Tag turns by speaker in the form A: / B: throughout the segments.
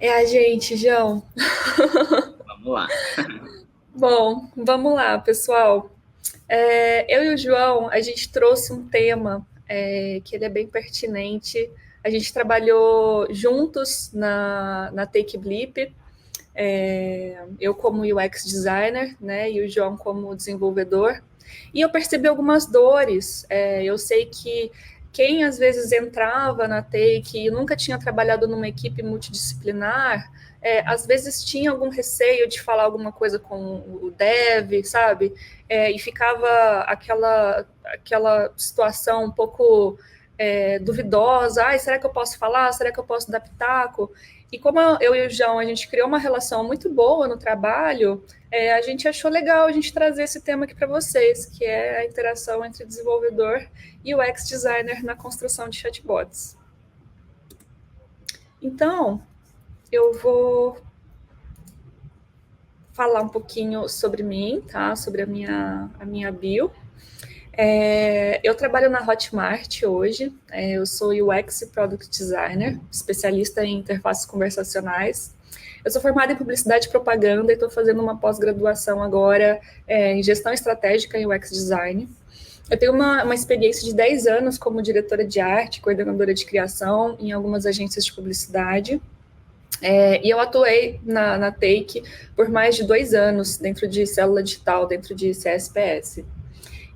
A: É a gente, João.
B: Vamos lá.
A: Bom, vamos lá, pessoal. Eu e o João, a gente trouxe um tema que ele é bem pertinente. A gente trabalhou juntos na Take Blip, eu como UX designer, né, e o João como desenvolvedor. E eu percebi algumas dores. Eu sei que quem às vezes entrava na Take e nunca tinha trabalhado numa equipe multidisciplinar, às vezes tinha algum receio de falar alguma coisa com o dev, sabe? E ficava aquela situação um pouco duvidosa. Ai, será que eu posso falar? Será que eu posso dar pitaco? E como eu e o João, a gente criou uma relação muito boa no trabalho, a gente achou legal a gente trazer esse tema aqui para vocês, que é a interação entre desenvolvedor e o UX designer na construção de chatbots. Então, eu vou falar um pouquinho sobre mim, tá? Sobre a minha bio. Eu trabalho na Hotmart hoje. Eu sou UX Product Designer, especialista em interfaces conversacionais. Eu sou formada em publicidade e propaganda e estou fazendo uma pós-graduação agora em gestão estratégica em UX Design. Eu tenho uma experiência de 10 anos como diretora de arte, coordenadora de criação em algumas agências de publicidade. E eu atuei na Take por mais de 2 anos dentro de célula digital, dentro de CSPS.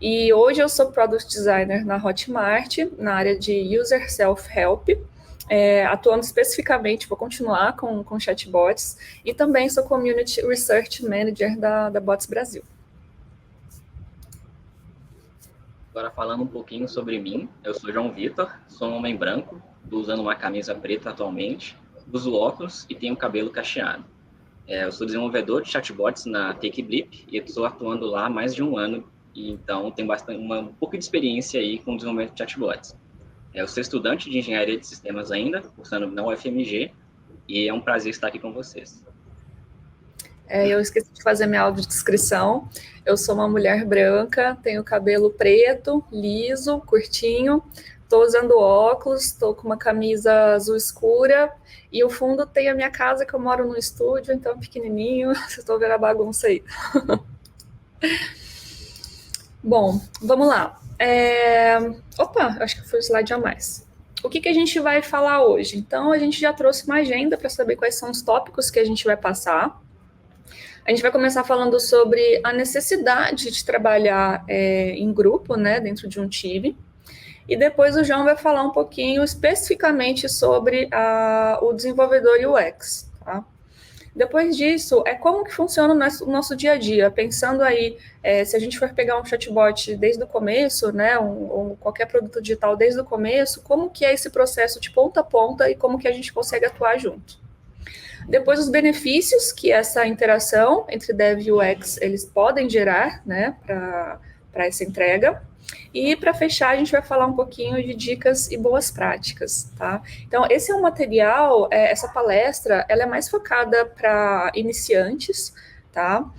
A: E hoje eu sou Product Designer na Hotmart, na área de User Self-Help, atuando especificamente, vou continuar com chatbots, e também sou Community Research Manager da Bots Brasil.
B: Agora falando um pouquinho sobre mim, eu sou João Vitor, sou um homem branco, estou usando uma camisa preta atualmente, uso óculos e tenho cabelo cacheado. Eu sou desenvolvedor de chatbots na TakeBlip e estou atuando lá há mais de um ano, e então tenho um pouco de experiência aí com desenvolvimento de chatbots. Eu sou estudante de engenharia de sistemas ainda, cursando na UFMG, e é um prazer estar aqui com vocês.
A: Eu esqueci de fazer minha audiodescrição. Eu sou uma mulher branca, tenho cabelo preto, liso, curtinho, estou usando óculos, estou com uma camisa azul escura e o fundo tem a minha casa que eu moro no estúdio, então pequenininho, vocês estão vendo a bagunça aí. Bom, vamos lá. Opa, acho que foi o slide a mais. O que a gente vai falar hoje? Então, a gente já trouxe uma agenda para saber quais são os tópicos que a gente vai passar. A gente vai começar falando sobre a necessidade de trabalhar em grupo, né, dentro de um time. E depois o João vai falar um pouquinho especificamente sobre o desenvolvedor UX. Tá? Depois disso, como que funciona o nosso dia a dia, pensando aí, se a gente for pegar um chatbot desde o começo, né, ou qualquer produto digital desde o começo, como que é esse processo de ponta a ponta e como que a gente consegue atuar junto. Depois, os benefícios que essa interação entre Dev e UX eles podem gerar, né, para essa entrega. E para fechar, a gente vai falar um pouquinho de dicas e boas práticas, tá? Então, esse é um material, essa palestra, ela é mais focada para iniciantes, tá?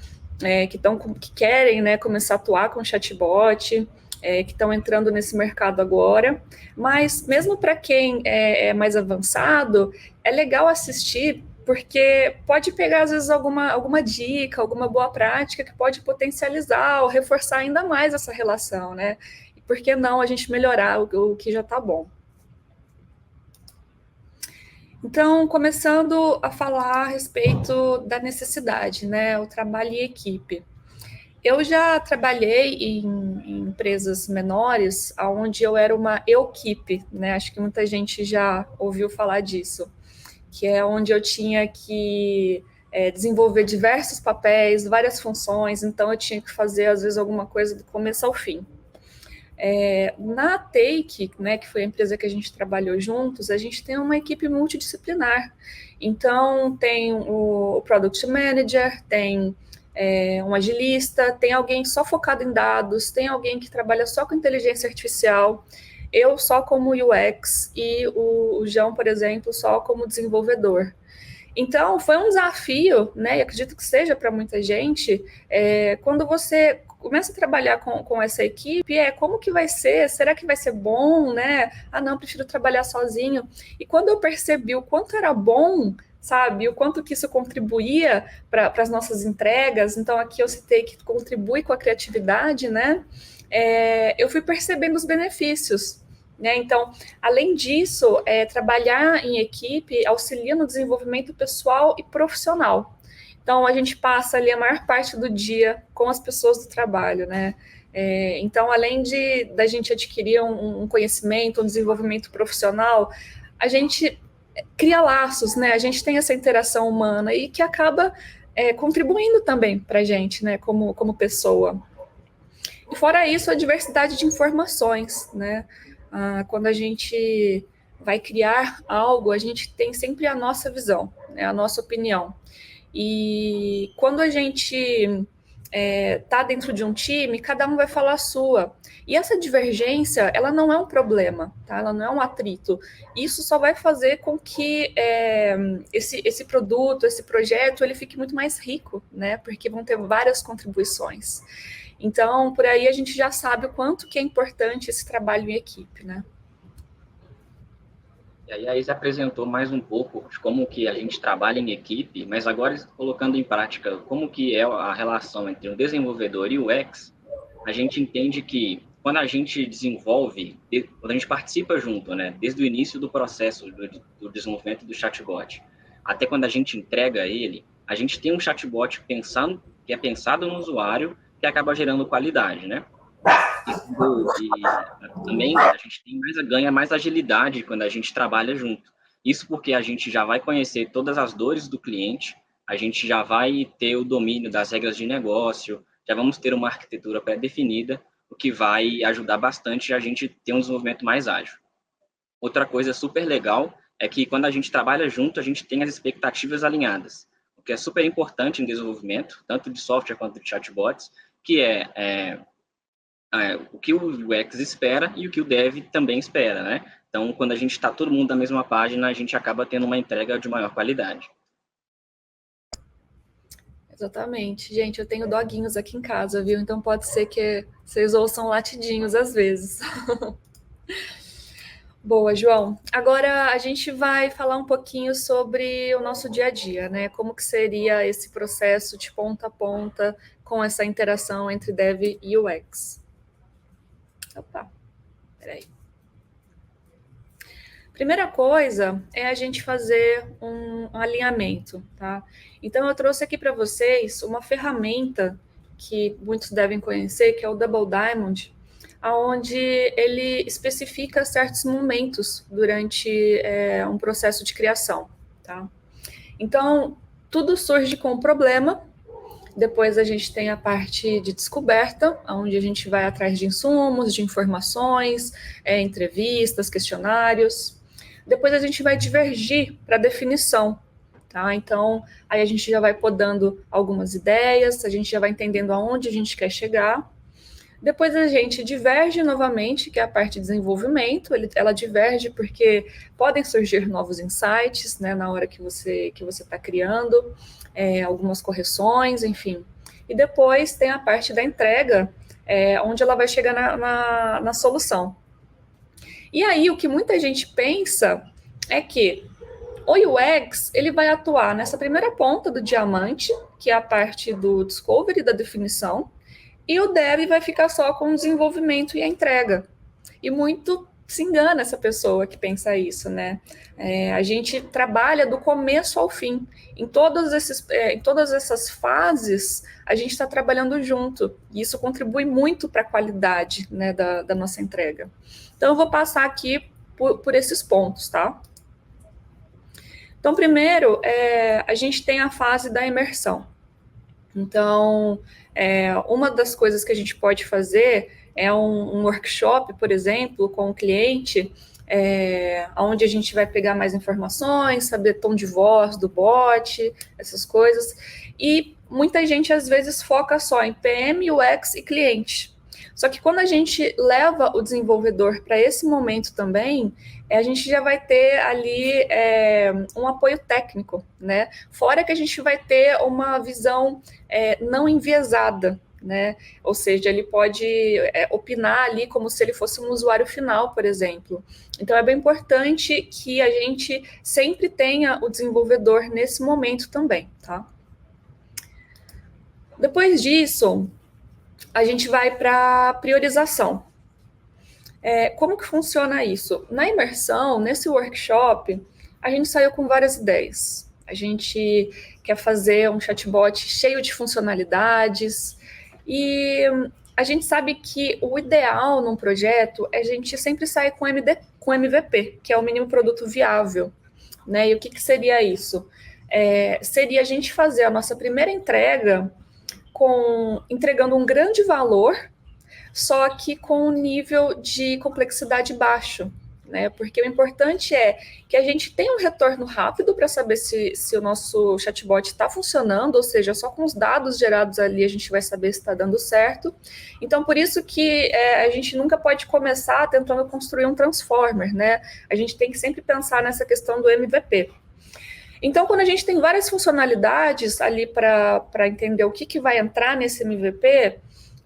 A: Que querem, né, começar a atuar com chatbot, que estão entrando nesse mercado agora. Mas mesmo para quem é mais avançado, é legal assistir porque pode pegar, às vezes, alguma dica, alguma boa prática que pode potencializar ou reforçar ainda mais essa relação, né? E por que não a gente melhorar o que já está bom? Então, começando a falar a respeito da necessidade, né? O trabalho em equipe. Eu já trabalhei em empresas menores, onde eu era uma equipe, né? Acho que muita gente já ouviu falar disso, que é onde eu tinha que desenvolver diversos papéis, várias funções, então eu tinha que fazer, às vezes, alguma coisa do começo ao fim. Na Take, né, que foi a empresa que a gente trabalhou juntos, a gente tem uma equipe multidisciplinar. Então, tem o Product Manager, tem um agilista, tem alguém só focado em dados, tem alguém que trabalha só com inteligência artificial, eu só como UX e o João, por exemplo, só como desenvolvedor. Então, foi um desafio, né? E acredito que seja para muita gente, quando você começa a trabalhar com essa equipe, como que vai ser? Será que vai ser bom, né? Ah, não, prefiro trabalhar sozinho. E quando eu percebi o quanto era bom sabe? O quanto que isso contribuía para as nossas entregas. Então, aqui eu citei que contribui com a criatividade, né? Eu fui percebendo os benefícios, né? Então, além disso, trabalhar em equipe auxilia no desenvolvimento pessoal e profissional. Então, a gente passa ali a maior parte do dia com as pessoas do trabalho, né? Então, além da gente adquirir um conhecimento, um desenvolvimento profissional, a gente cria laços, né? A gente tem essa interação humana e que acaba contribuindo também para a gente, né? Como pessoa. E fora isso, a diversidade de informações, né? Quando a gente vai criar algo, a gente tem sempre a nossa visão, né? A nossa opinião. E quando a gente está dentro de um time, cada um vai falar a sua. E essa divergência, ela não é um problema, tá? Ela não é um atrito. Isso só vai fazer com que esse produto, esse projeto, ele fique muito mais rico, né? Porque vão ter várias contribuições. Então, por aí a gente já sabe o quanto que é importante esse trabalho em equipe, né?
B: E aí a Isa apresentou mais um pouco de como que a gente trabalha em equipe, mas agora colocando em prática como que é a relação entre o desenvolvedor e o UX, a gente entende que quando a gente desenvolve, quando a gente participa junto, né, desde o início do processo do desenvolvimento do chatbot, até quando a gente entrega ele, a gente tem um chatbot que é pensado no usuário, que acaba gerando qualidade, né? E também a gente tem ganha mais agilidade quando a gente trabalha junto. Isso porque a gente já vai conhecer todas as dores do cliente, a gente já vai ter o domínio das regras de negócio, já vamos ter uma arquitetura pré-definida, o que vai ajudar bastante a gente ter um desenvolvimento mais ágil. Outra coisa super legal é que quando a gente trabalha junto, a gente tem as expectativas alinhadas, o que é super importante em desenvolvimento, tanto de software quanto de chatbots, que o que o UX espera e o que o Dev também espera, né? Então, quando a gente está todo mundo na mesma página, a gente acaba tendo uma entrega de maior qualidade.
A: Exatamente. Gente, eu tenho doguinhos aqui em casa, viu? Então pode ser que vocês ouçam latidinhos às vezes. Boa, João. Agora a gente vai falar um pouquinho sobre o nosso dia a dia, né? Como que seria esse processo de ponta a ponta com essa interação entre Dev e UX. Opa, peraí. Primeira coisa é a gente fazer um alinhamento, tá? Então eu trouxe aqui para vocês uma ferramenta que muitos devem conhecer, que é o Double Diamond, onde ele especifica certos momentos durante um processo de criação, tá? Então, tudo surge com um problema, depois a gente tem a parte de descoberta, onde a gente vai atrás de insumos, de informações, entrevistas, questionários. Depois a gente vai divergir para definição, tá? Então, aí a gente já vai podando algumas ideias, a gente já vai entendendo aonde a gente quer chegar. Depois a gente diverge novamente, que é a parte de desenvolvimento. Ela diverge porque podem surgir novos insights, né, na hora que você está criando, algumas correções, enfim. E depois tem a parte da entrega, onde ela vai chegar na solução. E aí o que muita gente pensa é que o UX ele vai atuar nessa primeira ponta do diamante, que é a parte do discovery, da definição, e o dev vai ficar só com o desenvolvimento e a entrega. E muito se engana essa pessoa que pensa isso, né? A gente trabalha do começo ao fim. Em todas essas fases, a gente está trabalhando junto. E isso contribui muito para a qualidade, né, da nossa entrega. Então, eu vou passar aqui por esses pontos, tá? Então, primeiro, a gente tem a fase da imersão. Então, uma das coisas que a gente pode fazer é um workshop, por exemplo, com o cliente, onde a gente vai pegar mais informações, saber tom de voz do bot, essas coisas. E muita gente, às vezes, foca só em PM, UX e cliente. Só que quando a gente leva o desenvolvedor para esse momento também, a gente já vai ter ali um apoio técnico, né? Fora que a gente vai ter uma visão não enviesada, né? Ou seja, ele pode opinar ali como se ele fosse um usuário final, por exemplo. Então, é bem importante que a gente sempre tenha o desenvolvedor nesse momento também, tá? Depois disso, a gente vai para a priorização. Como que funciona isso? Na imersão, nesse workshop, a gente saiu com várias ideias. A gente quer fazer um chatbot cheio de funcionalidades e a gente sabe que o ideal num projeto é a gente sempre sair com MVP, que é o mínimo produto viável, né? E o que seria isso? Seria a gente fazer a nossa primeira entrega entregando um grande valor, só que com um nível de complexidade baixo, né? Porque o importante é que a gente tenha um retorno rápido para saber se o nosso chatbot está funcionando, ou seja, só com os dados gerados ali a gente vai saber se está dando certo. Então, por isso que a gente nunca pode começar tentando construir um transformer, né? A gente tem que sempre pensar nessa questão do MVP. Então, quando a gente tem várias funcionalidades ali para entender o que vai entrar nesse MVP,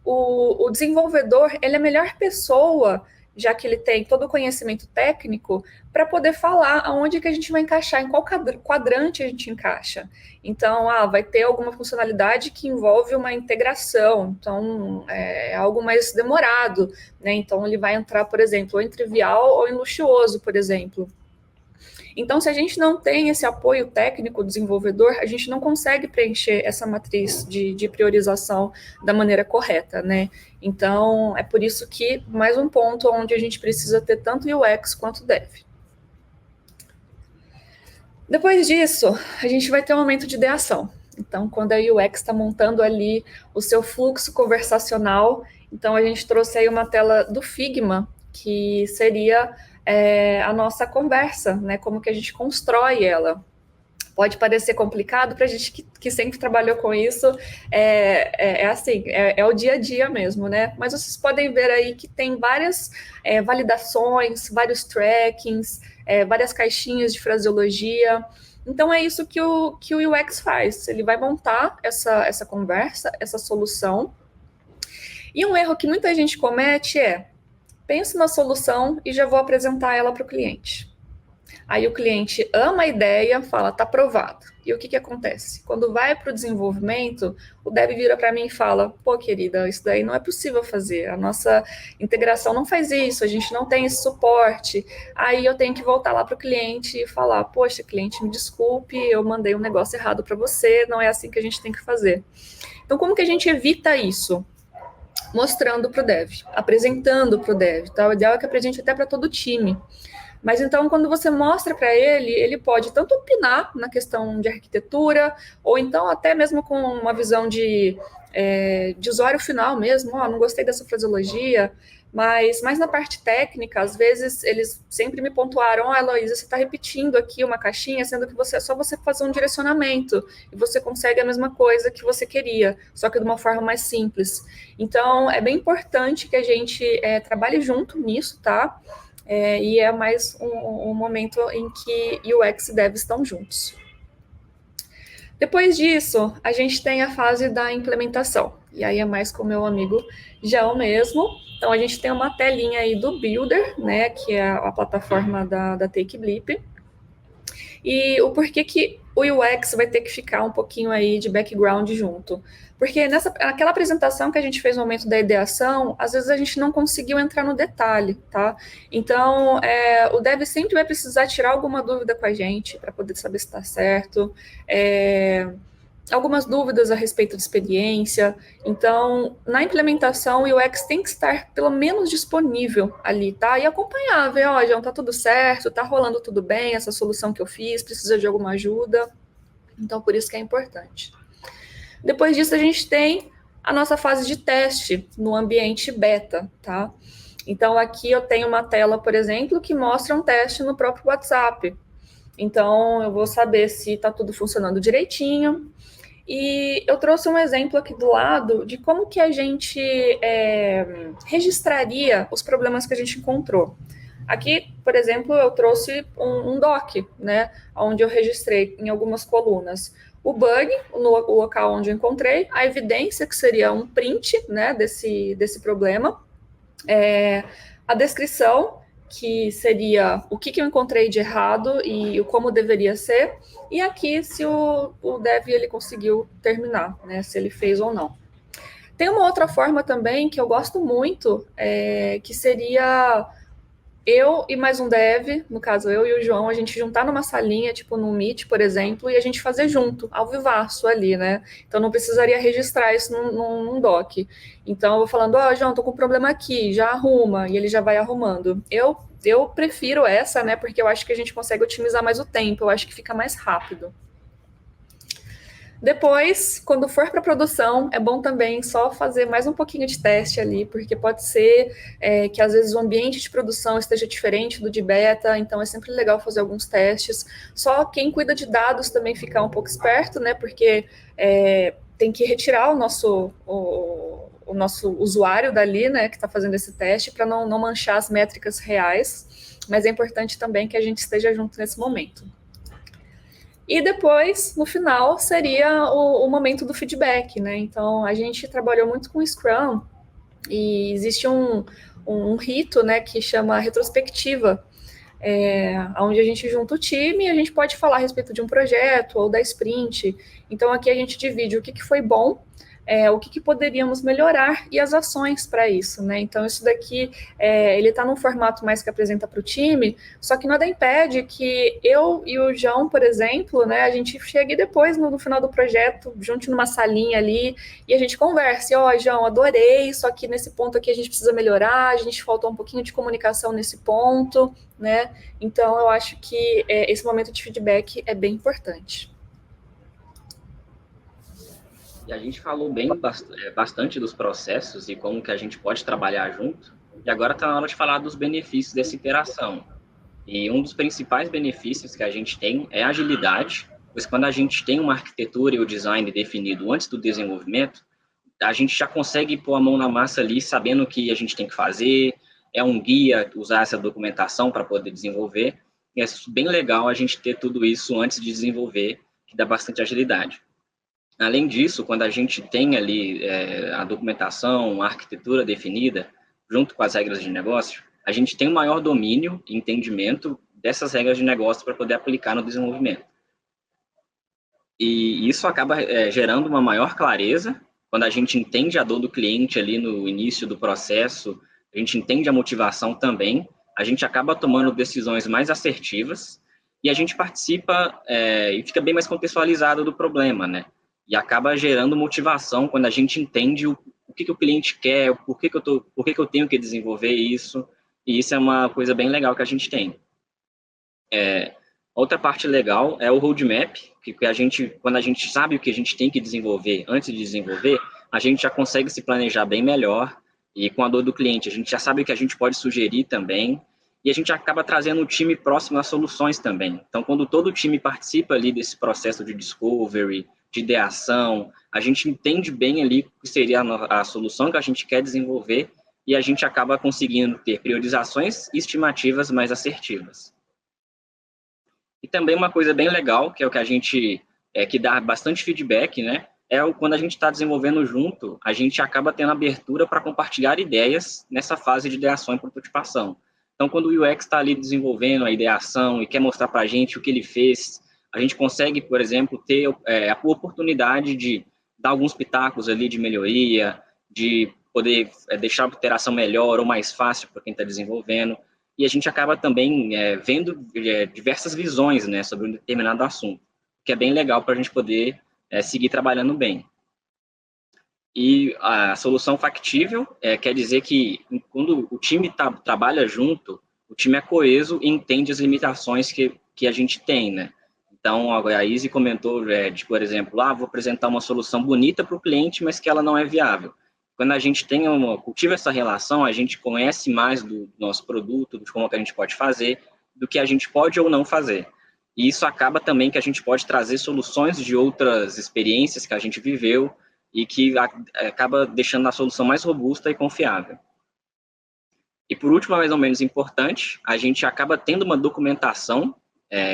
A: o desenvolvedor ele é a melhor pessoa, já que ele tem todo o conhecimento técnico, para poder falar aonde que a gente vai encaixar, em qual quadrante a gente encaixa. Então, vai ter alguma funcionalidade que envolve uma integração, então é algo mais demorado, né? Então, ele vai entrar, por exemplo, ou em trivial ou em luxuoso, por exemplo. Então, se a gente não tem esse apoio técnico do desenvolvedor, a gente não consegue preencher essa matriz de priorização da maneira correta, né? Então, é por isso que mais um ponto onde a gente precisa ter tanto UX quanto Dev. Depois disso, a gente vai ter um momento de ideação. Então, quando a UX está montando ali o seu fluxo conversacional, então a gente trouxe aí uma tela do Figma, que seria a nossa conversa, né? Como que a gente constrói ela. Pode parecer complicado para a gente que sempre trabalhou com isso, assim, é o dia a dia mesmo, né? Mas vocês podem ver aí que tem várias validações, vários trackings, várias caixinhas de fraseologia. Então é isso que o UX faz. Ele vai montar essa conversa, essa solução. E um erro que muita gente comete penso na solução e já vou apresentar ela para o cliente. Aí o cliente ama a ideia, fala, tá aprovado. E o que acontece? Quando vai para o desenvolvimento, o dev vira para mim e fala, pô, querida, isso daí não é possível fazer, a nossa integração não faz isso, a gente não tem esse suporte. Aí eu tenho que voltar lá para o cliente e falar, poxa, cliente, me desculpe, eu mandei um negócio errado para você, não é assim que a gente tem que fazer. Então, como que a gente evita isso? Mostrando para o dev, apresentando para o dev, tá? O ideal é que apresente até para todo o time. Mas então, quando você mostra para ele, ele pode tanto opinar na questão de arquitetura, ou então até mesmo com uma visão de usuário final mesmo, não gostei dessa fraseologia, mas na parte técnica, às vezes eles sempre me pontuaram, Heloísa, você está repetindo aqui uma caixinha, sendo que é só você fazer um direcionamento, e você consegue a mesma coisa que você queria, só que de uma forma mais simples. Então, é bem importante que a gente trabalhe junto nisso, tá? E é mais um momento em que UX e Dev estão juntos. Depois disso, a gente tem a fase da implementação. E aí é mais com o meu amigo João mesmo. Então, a gente tem uma telinha aí do Builder, né, que é a plataforma da TakeBlip. E o porquê que o UX vai ter que ficar um pouquinho aí de background junto. Porque naquela apresentação que a gente fez no momento da ideação, às vezes a gente não conseguiu entrar no detalhe, tá? Então, o dev sempre vai precisar tirar alguma dúvida com a gente para poder saber se está certo. Algumas dúvidas a respeito de experiência. Então, na implementação, o UX tem que estar pelo menos disponível ali, tá? E acompanhar, ver, João, tá tudo certo, tá rolando tudo bem, essa solução que eu fiz, precisa de alguma ajuda. Então, por isso que é importante. Depois disso, a gente tem a nossa fase de teste no ambiente beta, tá? Então, aqui eu tenho uma tela, por exemplo, que mostra um teste no próprio WhatsApp. Então, eu vou saber se está tudo funcionando direitinho. E eu trouxe um exemplo aqui do lado de como que a gente registraria os problemas que a gente encontrou. Aqui, por exemplo, eu trouxe um doc, né, onde eu registrei em algumas colunas o bug, o local onde eu encontrei, a evidência, que seria um print, né, desse problema, a descrição, que seria o que eu encontrei de errado e como deveria ser, e aqui se o dev ele conseguiu terminar, né, se ele fez ou não. Tem uma outra forma também que eu gosto muito, que seria eu e mais um dev, no caso eu e o João, a gente juntar numa salinha, tipo no Meet, por exemplo, e a gente fazer junto, ao vivaço ali, né? Então não precisaria registrar isso num doc. Então eu vou falando, ó, João, tô com um problema aqui, já arruma, e ele já vai arrumando. Eu prefiro essa, né? Porque eu acho que a gente consegue otimizar mais o tempo, eu acho que fica mais rápido. Depois, quando for para produção, é bom também só fazer mais um pouquinho de teste ali, porque pode ser que às vezes o ambiente de produção esteja diferente do de beta, então é sempre legal fazer alguns testes. Só quem cuida de dados também ficar um pouco esperto, né? Porque tem que retirar o nosso usuário dali, né, que está fazendo esse teste, para não manchar as métricas reais. Mas é importante também que a gente esteja junto nesse momento. E depois, no final, seria o momento do feedback, né? Então, a gente trabalhou muito com Scrum e existe um rito, né, que chama retrospectiva, onde a gente junta o time e a gente pode falar a respeito de um projeto ou da sprint. Então, aqui a gente divide o que foi bom, o que poderíamos melhorar e as ações para isso, né? Então, isso daqui, ele está num formato mais que apresenta para o time, só que nada impede que eu e o João, por exemplo, né, a gente chegue depois, no final do projeto, junte numa salinha ali, e a gente converse, ó, João, adorei, só que nesse ponto aqui a gente precisa melhorar, a gente faltou um pouquinho de comunicação nesse ponto, né? Então, eu acho que esse momento de feedback é bem importante.
B: E a gente falou bastante dos processos e como que a gente pode trabalhar junto. E agora está na hora de falar dos benefícios dessa interação. E um dos principais benefícios que a gente tem é a agilidade, pois quando a gente tem uma arquitetura e o design definido antes do desenvolvimento, a gente já consegue pôr a mão na massa ali, sabendo o que a gente tem que fazer, é um guia, usar essa documentação para poder desenvolver. E é bem legal a gente ter tudo isso antes de desenvolver, que dá bastante agilidade. Além disso, quando a gente tem ali a documentação, a arquitetura definida, junto com as regras de negócio, a gente tem um maior domínio e entendimento dessas regras de negócio para poder aplicar no desenvolvimento. E isso acaba gerando uma maior clareza, quando a gente entende a dor do cliente ali no início do processo, a gente entende a motivação também, a gente acaba tomando decisões mais assertivas e a gente participa e fica bem mais contextualizado do problema, né? E acaba gerando motivação quando a gente entende o que o cliente quer, por que eu tenho que desenvolver isso, e isso é uma coisa bem legal que a gente tem. Outra parte legal é o roadmap, que quando a gente sabe o que a gente tem que desenvolver antes de desenvolver, a gente já consegue se planejar bem melhor, e com a dor do cliente, a gente já sabe o que a gente pode sugerir também, e a gente acaba trazendo o time próximo às soluções também. Então, quando todo o time participa ali desse processo de discovery, de ideação, a gente entende bem ali o que seria a solução que a gente quer desenvolver e a gente acaba conseguindo ter priorizações e estimativas mais assertivas. E também uma coisa bem legal, que é o que a gente, que dá bastante feedback, né? Quando a gente está desenvolvendo junto, a gente acaba tendo abertura para compartilhar ideias nessa fase de ideação e prototipação. Então, quando o UX está ali desenvolvendo a ideação e quer mostrar para a gente o que ele fez, a gente consegue, por exemplo, ter a oportunidade de dar alguns pitacos ali de melhoria, de poder deixar a interação melhor ou mais fácil para quem está desenvolvendo. E a gente acaba também vendo diversas visões, né, sobre um determinado assunto, que é bem legal para a gente poder seguir trabalhando bem. E a solução factível quer dizer que quando o time trabalha junto, o time é coeso e entende as limitações que a gente tem, né? Então, a Izzy comentou, por exemplo, vou apresentar uma solução bonita para o cliente, mas que ela não é viável. Quando a gente cultiva essa relação, a gente conhece mais do nosso produto, de como que a gente pode fazer, do que a gente pode ou não fazer. E isso acaba também que a gente pode trazer soluções de outras experiências que a gente viveu e que acaba deixando a solução mais robusta e confiável. E por último, mais ou menos importante, a gente acaba tendo uma documentação,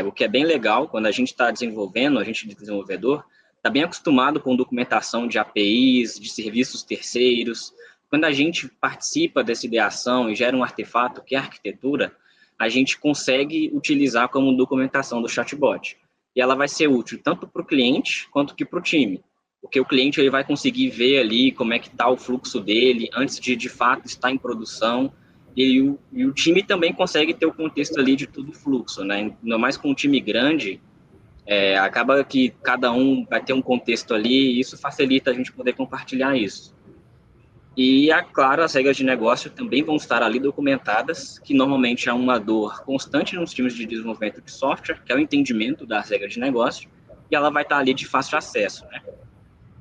B: o que é bem legal, quando a gente está desenvolvendo, a gente de desenvolvedor, está bem acostumado com documentação de APIs, de serviços terceiros. Quando a gente participa dessa ideação e gera um artefato, que é a arquitetura, a gente consegue utilizar como documentação do chatbot. E ela vai ser útil tanto para o cliente quanto que para o time. Porque o cliente ele vai conseguir ver ali como é que está o fluxo dele antes de fato estar em produção. E o time também consegue ter o contexto ali de todo o fluxo, né? Ainda mais com um time grande, acaba que cada um vai ter um contexto ali e isso facilita a gente poder compartilhar isso. E, claro, as regras de negócio também vão estar ali documentadas, que normalmente é uma dor constante nos times de desenvolvimento de software, que é o entendimento das regras de negócio, e ela vai estar ali de fácil acesso, né?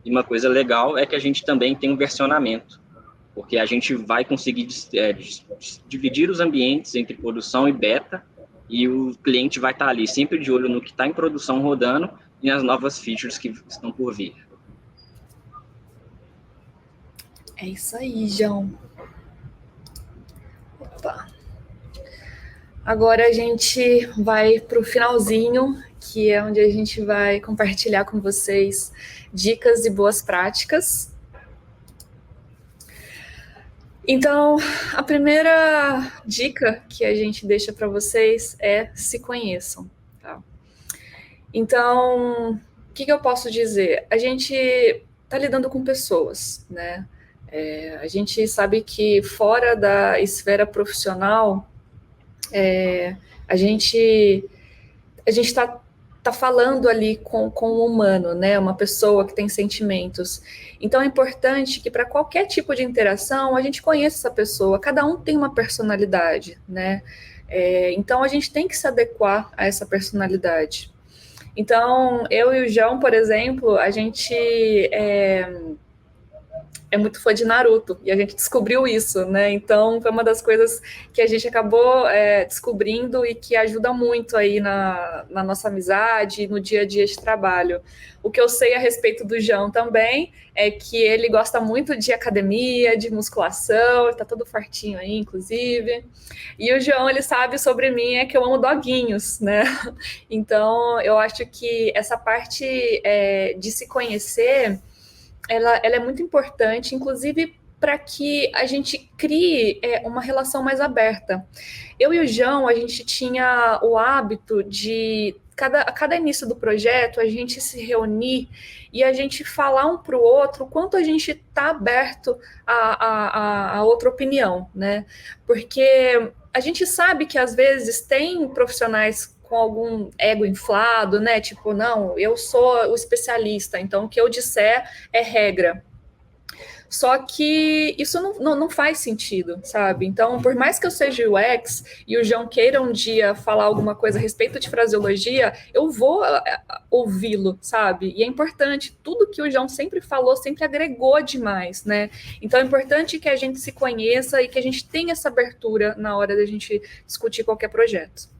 B: E uma coisa legal é que a gente também tem um versionamento, porque a gente vai conseguir dividir os ambientes entre produção e beta, e o cliente vai estar ali sempre de olho no que está em produção rodando e nas novas features que estão por vir.
A: É isso aí, João. Opa. Agora a gente vai para o finalzinho, que é onde a gente vai compartilhar com vocês dicas e boas práticas. Então, a primeira dica que a gente deixa para vocês é se conheçam. Tá? Então, o que eu posso dizer? A gente está lidando com pessoas, né? A gente sabe que fora da esfera profissional, a gente está falando ali com um humano, né? Uma pessoa que tem sentimentos. Então é importante que para qualquer tipo de interação a gente conheça essa pessoa. Cada um tem uma personalidade, né? Então a gente tem que se adequar a essa personalidade. Então eu e o João, por exemplo, a gente é muito fã de Naruto, e a gente descobriu isso, né? Então, foi uma das coisas que a gente acabou descobrindo e que ajuda muito aí na nossa amizade, no dia a dia de trabalho. O que eu sei a respeito do João também é que ele gosta muito de academia, de musculação, ele tá todo fartinho aí, inclusive. E o João, ele sabe sobre mim que eu amo doguinhos, né? Então, eu acho que essa parte de se conhecer ela é muito importante, inclusive para que a gente crie uma relação mais aberta. Eu e o João, a gente tinha o hábito de, a cada início do projeto, a gente se reunir e a gente falar um para o outro o quanto a gente está aberto a outra opinião, né? Porque a gente sabe que às vezes tem profissionais com algum ego inflado, né? Tipo, não, eu sou o especialista, então o que eu disser é regra. Só que isso não faz sentido, sabe? Então, por mais que eu seja UX e o João queira um dia falar alguma coisa a respeito de fraseologia, eu vou ouvi-lo, sabe? E é importante, tudo que o João sempre falou, sempre agregou demais, né? Então, é importante que a gente se conheça e que a gente tenha essa abertura na hora da gente discutir qualquer projeto.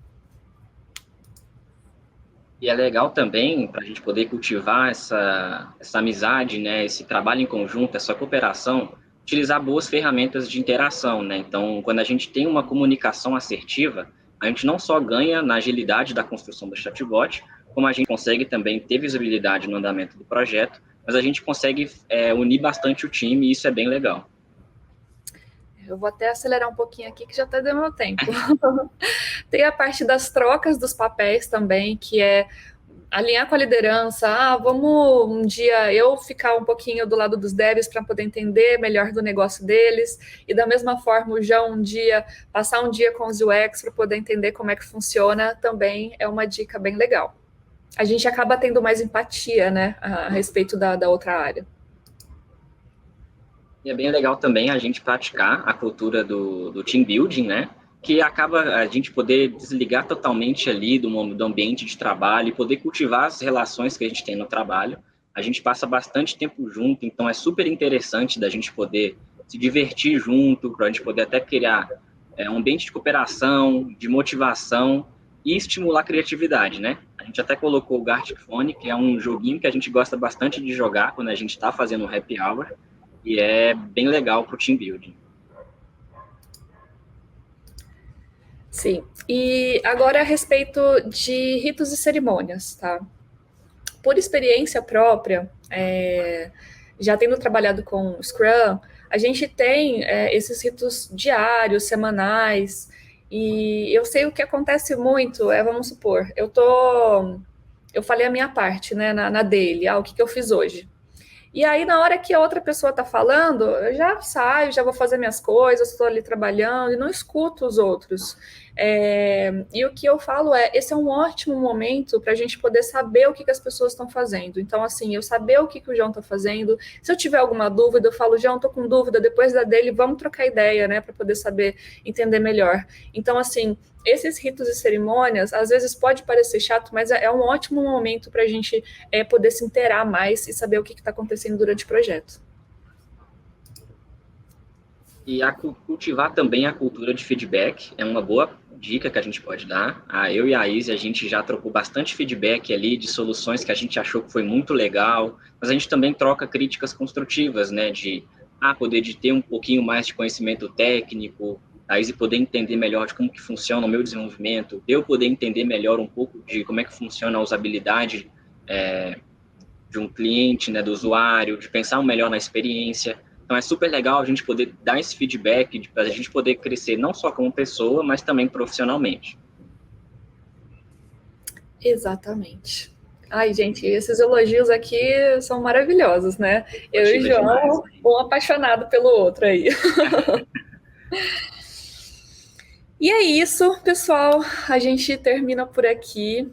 B: E é legal também, para a gente poder cultivar essa amizade, né, esse trabalho em conjunto, essa cooperação, utilizar boas ferramentas de interação, né? Então, quando a gente tem uma comunicação assertiva, a gente não só ganha na agilidade da construção do chatbot, como a gente consegue também ter visibilidade no andamento do projeto, mas a gente consegue unir bastante o time e isso é bem legal.
A: Eu vou até acelerar um pouquinho aqui, que já está dando meu tempo. Tem a parte das trocas dos papéis também, que é alinhar com a liderança. Vamos um dia eu ficar um pouquinho do lado dos devs para poder entender melhor do negócio deles. E da mesma forma, o João um dia, passar um dia com os UX para poder entender como é que funciona, também é uma dica bem legal. A gente acaba tendo mais empatia, né, a respeito da outra área.
B: E é bem legal também a gente praticar a cultura do team building, né? Que acaba a gente poder desligar totalmente ali do ambiente de trabalho e poder cultivar as relações que a gente tem no trabalho. A gente passa bastante tempo junto, então é super interessante da gente poder se divertir junto, para a gente poder até criar um ambiente de cooperação, de motivação e estimular a criatividade, né? A gente até colocou o Gartic Phone, que é um joguinho que a gente gosta bastante de jogar quando a gente está fazendo um happy hour, e é bem legal para o team building.
A: Sim. E agora a respeito de ritos e cerimônias, tá? Por experiência própria, já tendo trabalhado com Scrum, a gente tem esses ritos diários, semanais, e eu sei o que acontece muito, vamos supor, eu falei a minha parte, né, na dele, o que eu fiz hoje. E aí, na hora que a outra pessoa está falando, eu já saio, já vou fazer minhas coisas, estou ali trabalhando e não escuto os outros. E o que eu falo esse é um ótimo momento para a gente poder saber o que as pessoas estão fazendo. Então, assim, eu saber o que o João está fazendo. Se eu tiver alguma dúvida, eu falo, João, estou com dúvida, depois da dele, vamos trocar ideia, né, para poder saber, entender melhor. Então, assim, esses ritos e cerimônias, às vezes pode parecer chato, mas é um ótimo momento para a gente poder se inteirar mais e saber o que está acontecendo durante o projeto.
B: E cultivar também a cultura de feedback é uma boa dica que a gente pode dar. Eu e a Izzy, a gente já trocou bastante feedback ali de soluções que a gente achou que foi muito legal, mas a gente também troca críticas construtivas, né, de poder de ter um pouquinho mais de conhecimento técnico, a Izzy poder entender melhor de como que funciona o meu desenvolvimento, eu poder entender melhor um pouco de como é que funciona a usabilidade de um cliente, né, do usuário, de pensar melhor na experiência. Então é super legal a gente poder dar esse feedback, para a gente poder crescer não só como pessoa, mas também profissionalmente.
A: Exatamente. Ai, gente, esses elogios aqui são maravilhosos, né? Eu e o João, um apaixonado pelo outro aí. E é isso, pessoal. A gente termina por aqui.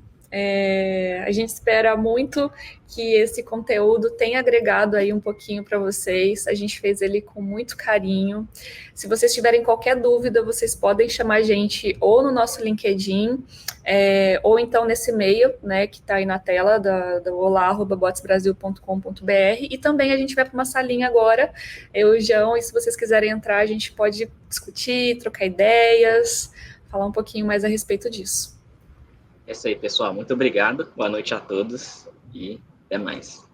A: A gente espera muito que esse conteúdo tenha agregado aí um pouquinho para vocês. A gente fez ele com muito carinho. Se vocês tiverem qualquer dúvida, vocês podem chamar a gente ou no nosso LinkedIn, ou então nesse e-mail, né, que está aí na tela do olá@botsbrasil.com.br. E também a gente vai para uma salinha agora, eu e o João, e se vocês quiserem entrar, a gente pode discutir, trocar ideias, falar um pouquinho mais a respeito disso.
B: É isso aí, pessoal. Muito obrigado. Boa noite a todos e até mais.